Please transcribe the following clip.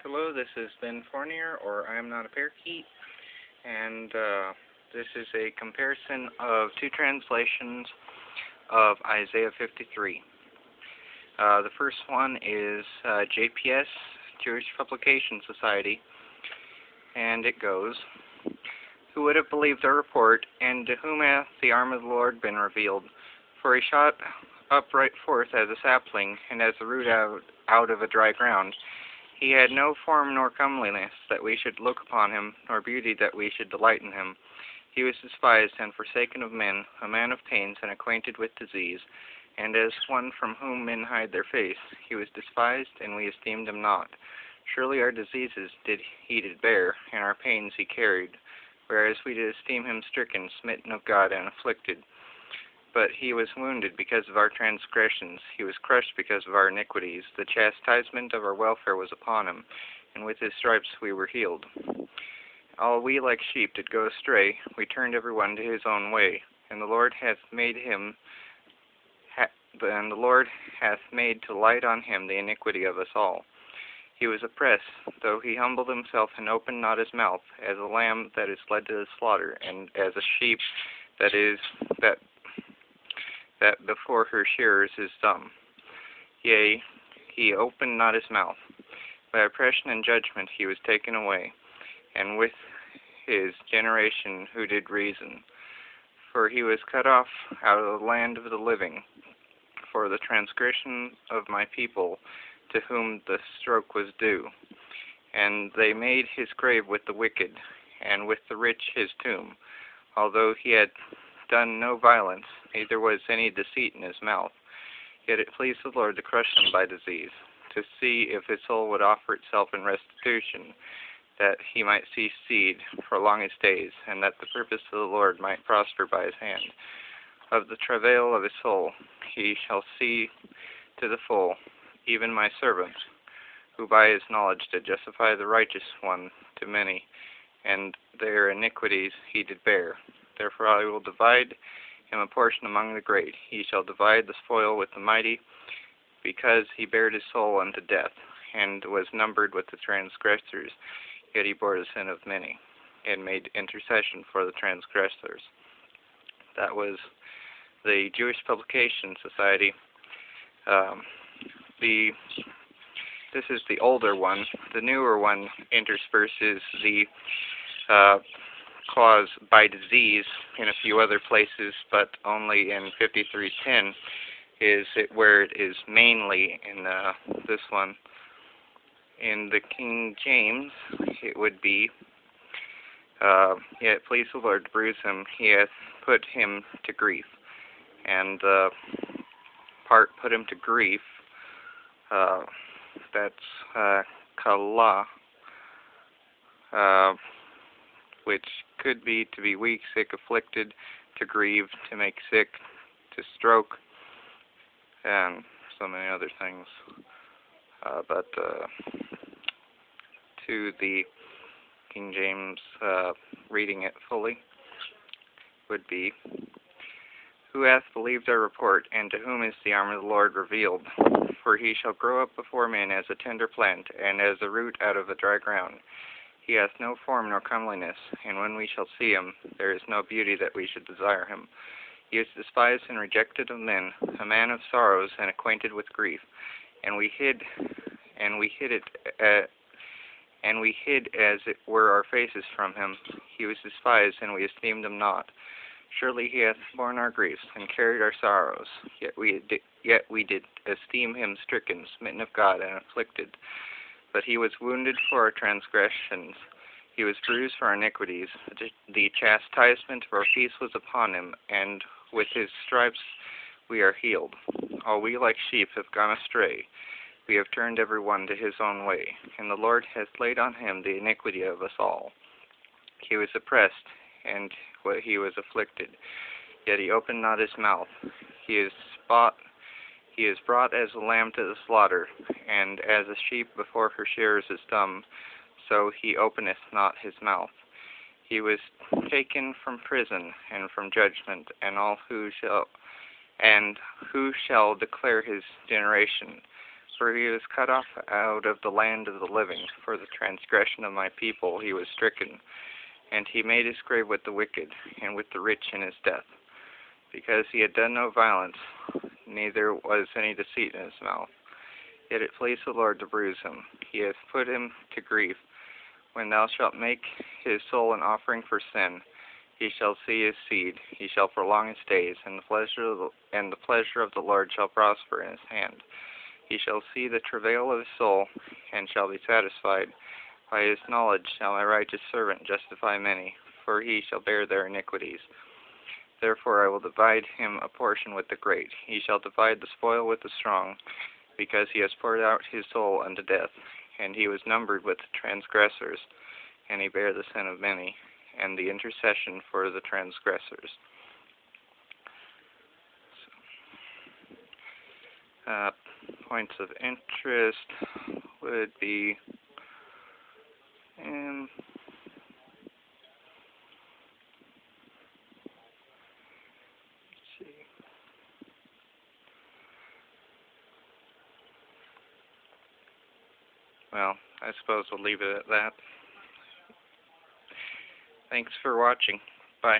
Hello, this is Ben Fournier, or I am not a parakeet, and this is a comparison of two translations of Isaiah 53. The first one is JPS, Jewish Publication Society, and it goes, "Who would have believed our report, and to whom hath the arm of the Lord been revealed? For he shot upright forth as a sapling, and as a root out of a dry ground. He had no form nor comeliness, that we should look upon him, nor beauty, that we should delight in him. He was despised and forsaken of men, a man of pains, and acquainted with disease. And as one from whom men hide their face, he was despised, and we esteemed him not. Surely our diseases he did bear, and our pains he carried. Whereas we did esteem him stricken, smitten of God, and afflicted. But he was wounded because of our transgressions, he was crushed because of our iniquities. The chastisement of our welfare was upon him, and with his stripes we were healed. All we like sheep did go astray, we turned every one to his own way, and the Lord hath made to light on him the iniquity of us all. He was oppressed, though he humbled himself and opened not his mouth, as a lamb that is led to the slaughter, and as a sheep that before her shearers is dumb. Yea, he opened not his mouth. By oppression and judgment he was taken away, and with his generation who did reason. For he was cut off out of the land of the living, for the transgression of my people, to whom the stroke was due. And they made his grave with the wicked, and with the rich his tomb, although he had done no violence, neither was any deceit in his mouth. Yet it pleased the Lord to crush him by disease, to see if his soul would offer itself in restitution, that he might see seed, prolong his days, and that the purpose of the Lord might prosper by his hand. Of the travail of his soul he shall see to the full, even my servant, who by his knowledge did justify the righteous one to many, and their iniquities he did bear. Therefore I will divide him a portion among the great. He shall divide the spoil with the mighty, because he bared his soul unto death, and was numbered with the transgressors. Yet he bore the sin of many, and made intercession for the transgressors." That was the Jewish Publication Society. This is the older one. The newer one intersperses the clause by disease in a few other places, but only in 53:10 is it where it is mainly in this one. In the King James, it would be, "Yet please the Lord to bruise him, he hath put him to grief." And part "put him to grief," that's kala, which could be to be weak, sick, afflicted, to grieve, to make sick, to stroke, and so many other things. But to the King James, reading it fully, would be, "Who hath believed our report, and to whom is the arm of the Lord revealed? For he shall grow up before men as a tender plant, and as a root out of a dry ground. He hath no form nor comeliness, and when we shall see him, there is no beauty that we should desire him. He is despised and rejected of men, a man of sorrows and acquainted with grief. And we hid as it were our faces from him. He was despised, and we esteemed him not. Surely he hath borne our griefs, and carried our sorrows. Yet we did esteem him stricken, smitten of God, and afflicted. But he was wounded for our transgressions, he was bruised for our iniquities. The chastisement of our peace was upon him, and with his stripes we are healed. All we like sheep have gone astray. We have turned every one to his own way, and the Lord hath laid on him the iniquity of us all. He was oppressed, and he was afflicted, yet he opened not his mouth. He is brought as a lamb to the slaughter, and as a sheep before her shearers is dumb, so he openeth not his mouth. He was taken from prison and from judgment, and who shall declare his generation? For he was cut off out of the land of the living. For the transgression of my people he was stricken. And he made his grave with the wicked, and with the rich in his death. Because he had done no violence, neither was any deceit in his mouth. Yet it pleased the Lord to bruise him. He hath put him to grief. When thou shalt make his soul an offering for sin, he shall see his seed, he shall prolong his days, and the pleasure of the Lord shall prosper in his hand. He shall see the travail of his soul, and shall be satisfied. By his knowledge shall my righteous servant justify many, for he shall bear their iniquities. Therefore I will divide him a portion with the great. He shall divide the spoil with the strong, because he has poured out his soul unto death. And he was numbered with the transgressors, and he bare the sin of many, and the intercession for the transgressors. Points of interest would be let's see. Well, I suppose we'll leave it at that. Thanks for watching. Bye.